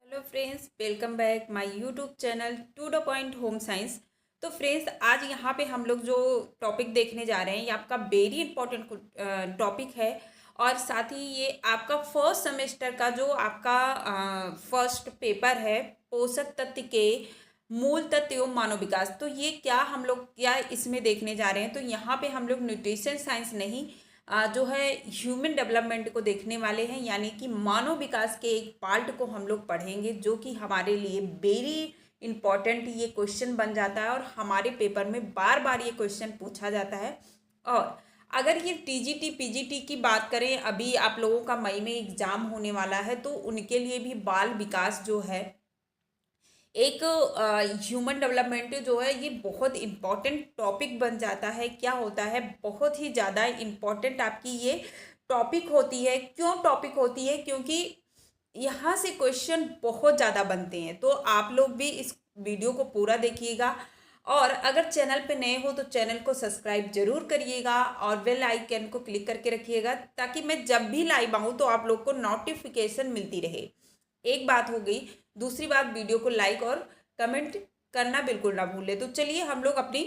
Hello friends, welcome back my YouTube channel to the point home science. तो friends, आज यहाँ पे हम लोग जो टॉपिक देखने जा रहे हैं ये आपका वेरी इंपॉर्टेंट टॉपिक है। और साथ ही ये आपका फर्स्ट सेमेस्टर का जो आपका फर्स्ट पेपर है, पोषक तत्व के मूल तत्व एवं मानव विकास। तो ये क्या इसमें देखने जा रहे हैं। तो यहाँ पे हम लोग न्यूट्रिशन साइंस नहीं, जो है ह्यूमन डेवलपमेंट को देखने वाले हैं, यानी कि मानव विकास के एक पार्ट को हम लोग पढ़ेंगे, जो कि हमारे लिए वेरी इंपॉर्टेंट ये क्वेश्चन बन जाता है और हमारे पेपर में बार बार ये क्वेश्चन पूछा जाता है। और अगर ये टीजीटी पीजीटी की बात करें, अभी आप लोगों का मई में एग्जाम होने वाला है, तो उनके लिए भी बाल विकास जो है एक ह्यूमन डेवलपमेंट जो है ये बहुत इम्पॉर्टेंट टॉपिक बन जाता है। क्या होता है, बहुत ही ज़्यादा इम्पॉर्टेंट आपकी ये टॉपिक होती है। क्यों टॉपिक होती है? क्योंकि यहाँ से क्वेश्चन बहुत ज़्यादा बनते हैं। तो आप लोग भी इस वीडियो को पूरा देखिएगा, और अगर चैनल पे नए हो तो चैनल को सब्सक्राइब जरूर करिएगा और बेल आइकन को क्लिक करके रखिएगा, ताकि मैं जब भी लाइव आऊँ तो आप लोग को नोटिफिकेशन मिलती रहे। एक बात हो गई। दूसरी बात, वीडियो को लाइक और कमेंट करना बिल्कुल ना भूलें। तो चलिए हम लोग अपनी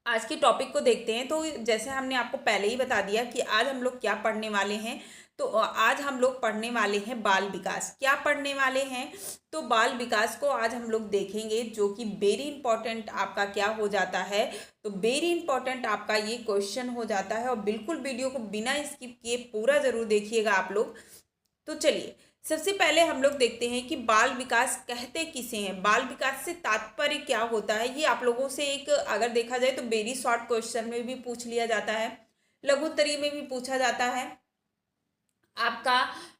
आज के टॉपिक को देखते हैं। तो जैसे हमने आपको पहले ही बता दिया कि आज हम लोग क्या पढ़ने वाले हैं। तो आज हम लोग पढ़ने वाले हैं बाल विकास। क्या पढ़ने वाले हैं? तो बाल विकास को आज हम लोग देखेंगे, जो कि वेरी इंपॉर्टेंट आपका क्या हो जाता है। तो वेरी इंपॉर्टेंट आपका ये क्वेश्चन हो जाता है, और बिल्कुल वीडियो को बिना स्किप किए पूरा जरूर देखिएगा आप लोग। तो चलिए सबसे पहले हम लोग देखते हैं कि बाल विकास कहते किसे हैं, बाल विकास से तात्पर्य क्या होता है। ये आप लोगों से एक अगर देखा जाए तो वेरी शॉर्ट क्वेश्चन में भी पूछ लिया जाता है, लघुत्तरी में भी पूछा जाता है, आपका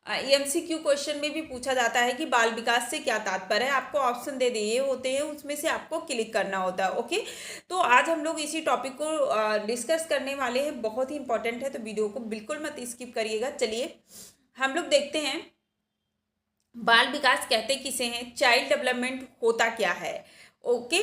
एमसीक्यू क्वेश्चन में भी पूछा जाता है कि बाल विकास से क्या तात्पर्य है। आपको ऑप्शन दे दिए होते हैं, उसमें से आपको क्लिक करना होता है। ओके, तो आज हम लोग इसी टॉपिक को डिस्कस करने वाले हैं। बहुत ही इंपॉर्टेंट है, तो वीडियो को बिल्कुल मत स्किप करिएगा। चलिए हम लोग देखते हैं बाल विकास कहते किसे हैं, चाइल्ड डेवलपमेंट होता क्या है। ओके,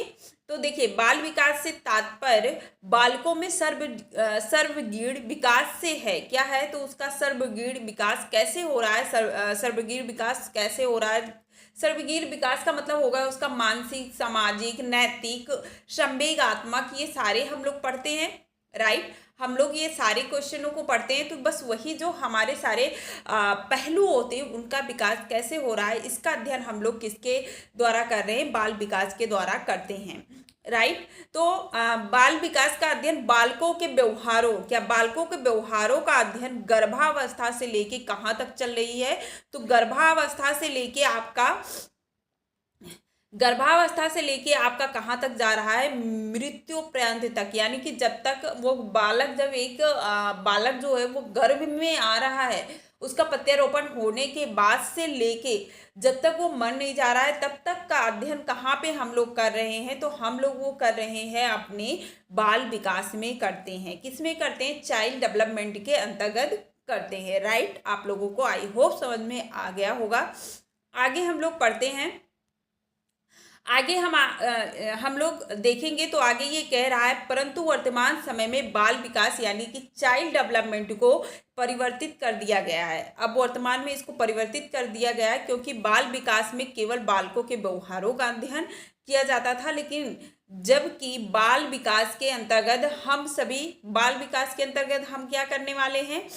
तो देखिए बाल विकास से तात्पर्य बालकों में सर्वगीण विकास से है। क्या है? तो उसका सर्वगीण विकास कैसे हो रहा है, सर्वगीण विकास कैसे हो रहा है। सर्वगीण विकास का मतलब होगा उसका मानसिक, सामाजिक, नैतिक, संवेगात्मक, ये सारे हम लोग पढ़ते हैं। राइट, हम लोग ये सारे क्वेश्चनों को पढ़ते हैं। तो बस वही जो हमारे सारे पहलू होते हैं, उनका विकास कैसे हो रहा है, इसका अध्ययन हम लोग किसके द्वारा कर रहे हैं, बाल विकास के द्वारा करते हैं। राइट, तो बाल विकास का अध्ययन बालकों के व्यवहारों, क्या बालकों के व्यवहारों का अध्ययन गर्भावस्था से लेके कहाँ तक चल रही है। तो गर्भावस्था से लेके आपका कहाँ तक जा रहा है, मृत्यु पर्यंत तक। यानी कि जब तक वो बालक, जब एक बालक जो है वो गर्भ में आ रहा है, उसका प्रत्यारोपण होने के बाद से लेके जब तक वो मर नहीं जा रहा है, तब तक का अध्ययन कहाँ पे हम लोग कर रहे हैं। तो हम लोग वो कर रहे हैं अपने बाल विकास में करते हैं। किस में करते हैं? चाइल्ड डेवलपमेंट के अंतर्गत करते हैं। राइट, आप लोगों को आई होप समझ में आ गया होगा। आगे हम लोग पढ़ते हैं। आगे हम लोग देखेंगे तो आगे ये कह रहा है, परंतु वर्तमान समय में बाल विकास यानी कि चाइल्ड डेवलपमेंट को परिवर्तित कर दिया गया है। अब वर्तमान में इसको परिवर्तित कर दिया गया है, क्योंकि बाल विकास में केवल बालकों के व्यवहारों का अध्ययन किया जाता था, लेकिन जबकि बाल विकास के अंतर्गत हम क्या करने वाले हैं,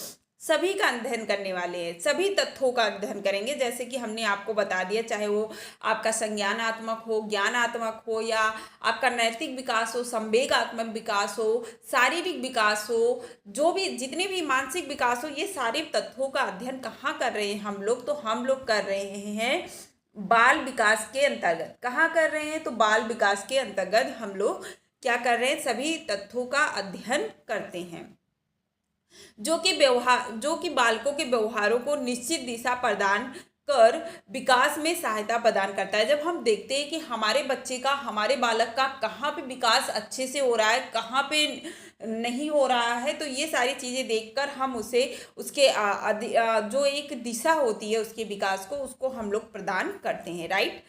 सभी का अध्ययन करने वाले हैं, सभी तथ्यों का अध्ययन करेंगे। जैसे कि हमने आपको बता दिया, चाहे वो आपका संज्ञानात्मक हो, ज्ञानात्मक हो, या आपका नैतिक विकास हो, संवेगात्मक विकास हो, शारीरिक विकास हो, जो भी जितने भी मानसिक विकास हो, ये सारे तथ्यों का अध्ययन कहाँ कर रहे हैं हम लोग। तो हम लोग कर रहे हैं बाल विकास के अंतर्गत। कहाँ कर रहे हैं? तो बाल विकास के अंतर्गत हम लोग क्या कर रहे हैं, सभी तथ्यों का अध्ययन करते हैं, जो कि बालकों के व्यवहारों को निश्चित दिशा प्रदान कर विकास में सहायता प्रदान करता है। जब हम देखते हैं कि हमारे बच्चे का, हमारे बालक का कहाँ पे विकास अच्छे से हो रहा है, कहाँ पे नहीं हो रहा है, तो ये सारी चीज़ें देखकर हम उसे उसके जो एक दिशा होती है उसके विकास को, उसको हम लोग प्रदान करते हैं। राइट,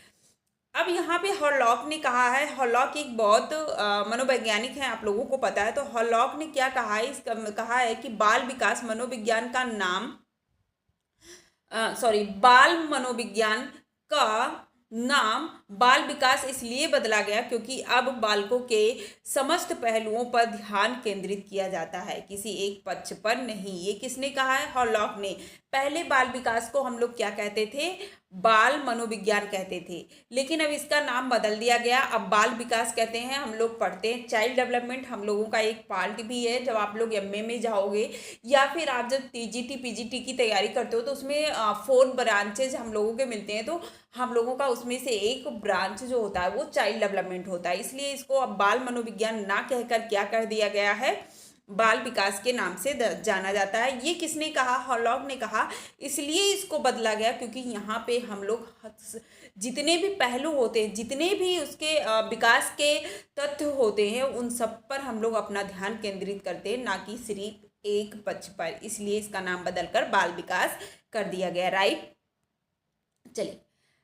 अब यहाँ पे हॉलॉक ने कहा है, हॉलॉक एक बहुत मनोवैज्ञानिक है, आप लोगों को पता है। तो हॉलॉक ने क्या कहा है, कहा है कि बाल विकास मनोविज्ञान का नाम बाल मनोविज्ञान का नाम बाल विकास इसलिए बदला गया क्योंकि अब बालकों के समस्त पहलुओं पर ध्यान केंद्रित किया जाता है, किसी एक पक्ष पर नहीं। ये किसने कहा है? हॉलॉक ने। पहले बाल विकास को हम लोग क्या कहते थे? बाल मनोविज्ञान कहते थे, लेकिन अब इसका नाम बदल दिया गया। अब बाल विकास कहते हैं। हम लोग पढ़ते हैं चाइल्ड डेवलपमेंट, हम लोगों का एक पार्ट भी है। जब आप लोग एमए में जाओगे या फिर आप जब टीजीटी पीजीटी की तैयारी करते हो तो उसमें 4 ब्रांचेज हम लोगों के मिलते हैं। तो हम लोगों का उसमें से एक ब्रांच जो होता है वो चाइल्ड डेवलपमेंट होता है। इसलिए इसको अब बाल मनोविज्ञान ना कहकर क्या कर दिया गया है? बाल विकास के नाम से जाना जाता है। ये किसने कहा? हॉलॉक ने कहा। इसलिए इसको बदला गया क्योंकि यहाँ पे हम लोग जितने भी पहलू होते हैं, जितने भी उसके विकास के तथ्य होते हैं, उन सब पर हम लोग अपना ध्यान केंद्रित करते हैं, ना कि सिर्फ एक पक्ष पर। इसलिए इसका नाम बदलकर बाल विकास कर दिया गया। राइट, चलिए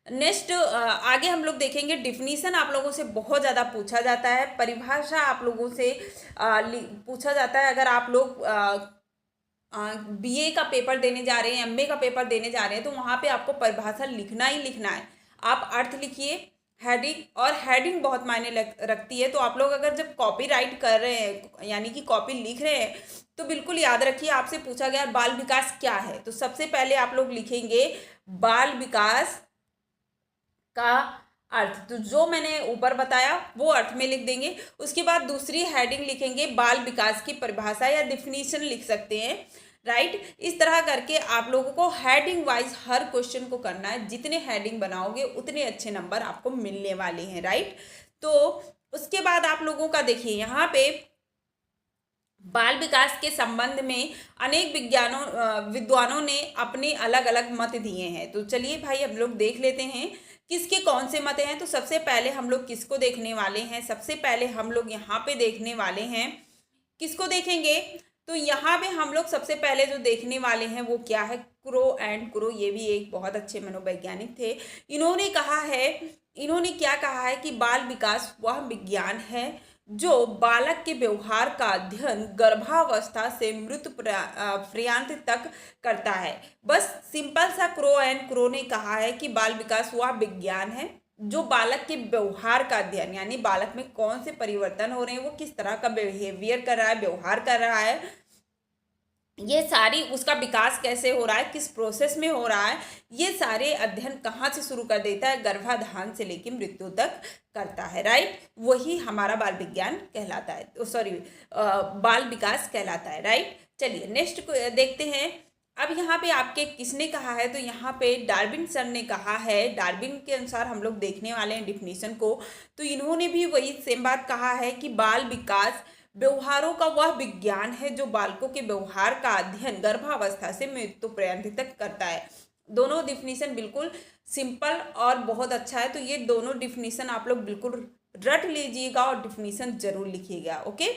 नेक्स्ट आगे हम लोग देखेंगे। डिफिनीशन आप लोगों से बहुत ज़्यादा पूछा जाता है, परिभाषा आप लोगों से पूछा जाता है। अगर आप लोग बीए का पेपर देने जा रहे हैं, एमए का पेपर देने जा रहे हैं, तो वहाँ पे आपको परिभाषा लिखना ही लिखना है। आप अर्थ लिखिए, हेडिंग, और हेडिंग बहुत मायने रखती है। तो आप लोग अगर जब कॉपी राइट कर रहे हैं, यानी कि कॉपी लिख रहे हैं, तो बिल्कुल याद रखिए आपसे पूछा गया बाल विकास क्या है। तो सबसे पहले आप लोग लिखेंगे बाल विकास का अर्थ। तो जो मैंने ऊपर बताया वो अर्थ में लिख देंगे। उसके बाद दूसरी हेडिंग लिखेंगे बाल विकास की परिभाषा या डिफिनीशन लिख सकते हैं। राइट, इस तरह करके आप लोगों को हेडिंग वाइज हर क्वेश्चन को करना है। जितने हेडिंग बनाओगे उतने अच्छे नंबर आपको मिलने वाले हैं। राइट, तो उसके बाद आप लोगों का देखिए यहाँ पे बाल विकास के संबंध में अनेक विद्वानों ने अपने अलग अलग मत दिए हैं। तो चलिए भाई हम लोग देख लेते हैं किसके कौन से मत हैं। तो सबसे पहले हम लोग किसको देखने वाले हैं? सबसे पहले हम लोग यहाँ पे देखने वाले हैं, किसको देखेंगे? तो यहाँ पे हम लोग सबसे पहले जो देखने वाले हैं वो क्या है? Crow and crow. ये भी एक बहुत अच्छे मनोवैज्ञानिक थे। इन्होंने क्या कहा है कि बाल विकास वह विज्ञान है जो बालक के व्यवहार का अध्ययन गर्भावस्था से मृत्यु पर्यंत तक करता है। बस सिंपल सा क्रो एंड क्रो ने कहा है कि बाल विकास वह विज्ञान है जो बालक के व्यवहार का अध्ययन, यानी बालक में कौन से परिवर्तन हो रहे हैं, वो किस तरह का बिहेवियर कर रहा है, व्यवहार कर रहा है, ये सारी उसका विकास कैसे हो रहा है, किस प्रोसेस में हो रहा है, ये सारे अध्ययन कहाँ से शुरू कर देता है? गर्भाधान से लेकर मृत्यु तक करता है। राइट, वही हमारा बाल विज्ञान कहलाता है, बाल विकास कहलाता है। राइट, चलिए नेक्स्ट देखते हैं। अब यहाँ पे आपके किसने कहा है? तो यहाँ पे डार्विन सर ने कहा है। डार्विन के अनुसार हम लोग देखने वाले हैं डिफिनीशन को। तो इन्होंने भी वही सेम बात कहा है कि बाल विकास व्यवहारों का वह विज्ञान है जो बालकों के व्यवहार का अध्ययन गर्भावस्था से मृत्यु पर्यंत तक करता है। दोनों डिफिनीशन बिल्कुल सिंपल और बहुत अच्छा है। तो ये दोनों डिफिनीशन आप लोग बिल्कुल रट लीजिएगा और डिफिनीशन जरूर लिखिएगा। ओके,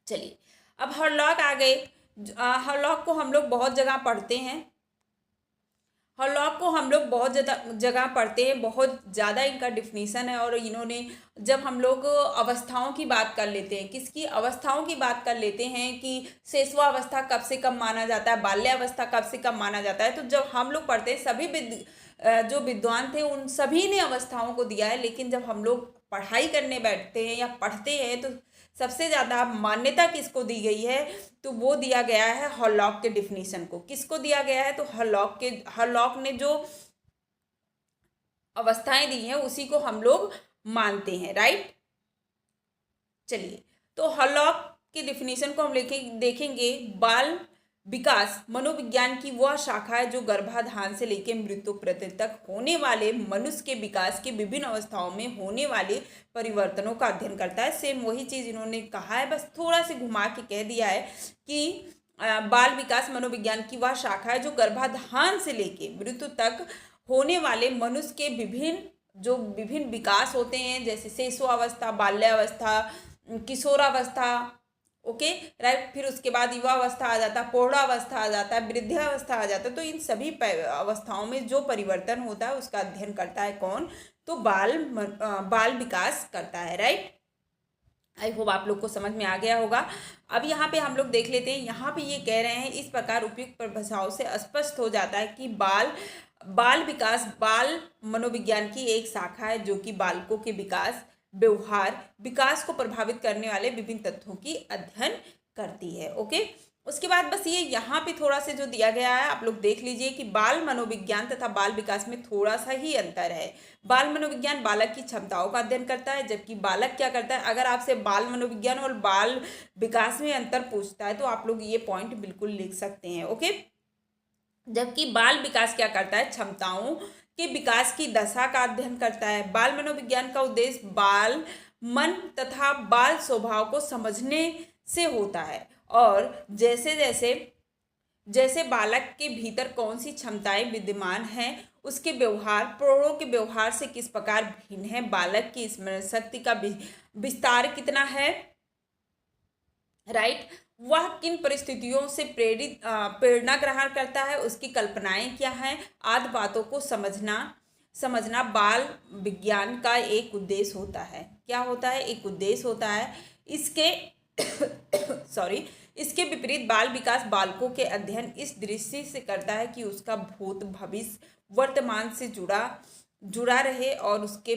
चलिए अब हॉलॉक आ गए। हॉलॉक को हम लोग बहुत जगह पढ़ते हैं। हॉलॉक को हम लोग बहुत जगह पढ़ते हैं, बहुत ज़्यादा इनका डिफिनीशन है। और इन्होंने जब हम लोग अवस्थाओं की बात कर लेते हैं, किसकी अवस्थाओं की बात कर लेते हैं कि शैशवावस्था कब से कब माना जाता है, बाल्यावस्था कब से कब माना जाता है, तो जब हम लोग पढ़ते हैं सभी जो विद्वान थे उन सभी ने अवस्थाओं को दिया है। लेकिन जब हम लोग पढ़ाई करने बैठते हैं या पढ़ते हैं तो सबसे ज़्यादा मान्यता किसको दी गई है? तो वो दिया गया है हॉलॉक के डिफिनीशन को। किसको दिया गया है? तो हॉलॉक ने जो अवस्थाएं दी हैं उसी को हम लोग मानते हैं। राइट, चलिए तो हॉलॉक के डिफिनीशन को हम देखेंगे। बाल विकास मनोविज्ञान की वह शाखा है जो गर्भाधान से लेकर मृत्यु पर्यंत तक होने वाले मनुष्य के विकास की विभिन्न अवस्थाओं में होने वाले परिवर्तनों का अध्ययन करता है। सेम वही चीज़ इन्होंने कहा है, बस थोड़ा से घुमा के कह दिया है कि बाल विकास मनोविज्ञान की वह शाखा है जो गर्भाधान से लेकर मृत्यु तक होने वाले मनुष्य के विभिन्न विकास होते हैं, जैसे शैशवावस्था, बाल्यावस्था, किशोरावस्था। ओके, राइट, फिर उसके बाद युवावस्था आ जाता है, प्रौढ़ावस्था आ जाता है, वृद्धावस्था आ जाता है। तो इन सभी अवस्थाओं में जो परिवर्तन होता है उसका अध्ययन करता है कौन? तो बाल विकास करता है। राइट, आई होप आप लोग को समझ में आ गया होगा। अब यहाँ पे हम लोग देख लेते हैं। यहाँ पे ये कह रहे हैं इस प्रकार उपयुक्त परिभाषाओं से स्पष्ट हो जाता है कि बाल बाल विकास बाल मनोविज्ञान की एक शाखा है जो कि बालकों के विकास, व्यवहार, विकास को प्रभावित करने वाले विभिन्न तथ्यों की अध्ययन करती है। ओके, उसके बाद बस ये यहाँ पे थोड़ा सा जो दिया गया है आप लोग देख लीजिए कि बाल मनोविज्ञान तथा बाल विकास में थोड़ा सा ही अंतर है। बाल मनोविज्ञान बालक की क्षमताओं का अध्ययन करता है, जबकि बालक क्या करता है, अगर आपसे बाल मनोविज्ञान और बाल विकास में अंतर पूछता है तो आप लोग ये पॉइंट बिल्कुल लिख सकते हैं। ओके, जबकि बाल विकास क्या करता है, क्षमताओं के विकास की दशा का अध्ययन करता है। बाल मनोविज्ञान का उद्देश्य बाल मन तथा बाल स्वभाव को समझने से होता है और जैसे जैसे जैसे बालक के भीतर कौन सी क्षमताएं विद्यमान हैं, उसके व्यवहार प्रौढ़ों के व्यवहार से किस प्रकार भिन्न है, बालक की स्मरण शक्ति का विस्तार कितना है, राइट, वह किन परिस्थितियों से प्रेरणा ग्रहण करता है, उसकी कल्पनाएं क्या हैं, आदि बातों को समझना बाल विज्ञान का एक उद्देश्य होता है। क्या होता है, एक उद्देश्य होता है। इसके इसके विपरीत बाल विकास बालकों के अध्ययन इस दृष्टि से करता है कि उसका भूत भविष्य वर्तमान से जुड़ा रहे और उसके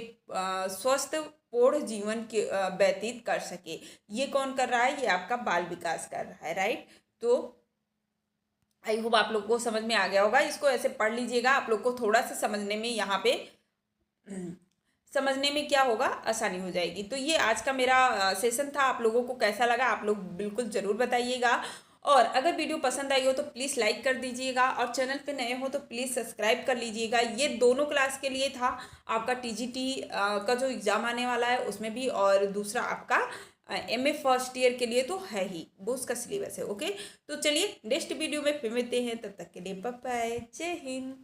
स्वस्थ पूर्ण जीवन के व्यतीत कर सके। ये कौन कर रहा है, ये आपका बाल विकास कर रहा है, राइट। तो आई होप आप लोग को समझ में आ गया होगा। इसको ऐसे पढ़ लीजिएगा, आप लोग को थोड़ा सा समझने में यहाँ पे समझने में क्या होगा, आसानी हो जाएगी। तो ये आज का मेरा सेशन था। आप लोगों को कैसा लगा आप लोग बिल्कुल ज़रूर बताइएगा, और अगर वीडियो पसंद आई हो तो प्लीज़ लाइक कर दीजिएगा, और चैनल पे नए हो तो प्लीज़ सब्सक्राइब कर लीजिएगा। ये दोनों क्लास के लिए था, आपका टीजीटी का जो एग्ज़ाम आने वाला है उसमें भी, और दूसरा आपका एमए फर्स्ट ईयर के लिए तो है ही, वो उसका सिलेबस है। ओके, तो चलिए नेक्स्ट वीडियो में फिर मिलते हैं, तब तक के लिए बाय बाय, जय हिंद।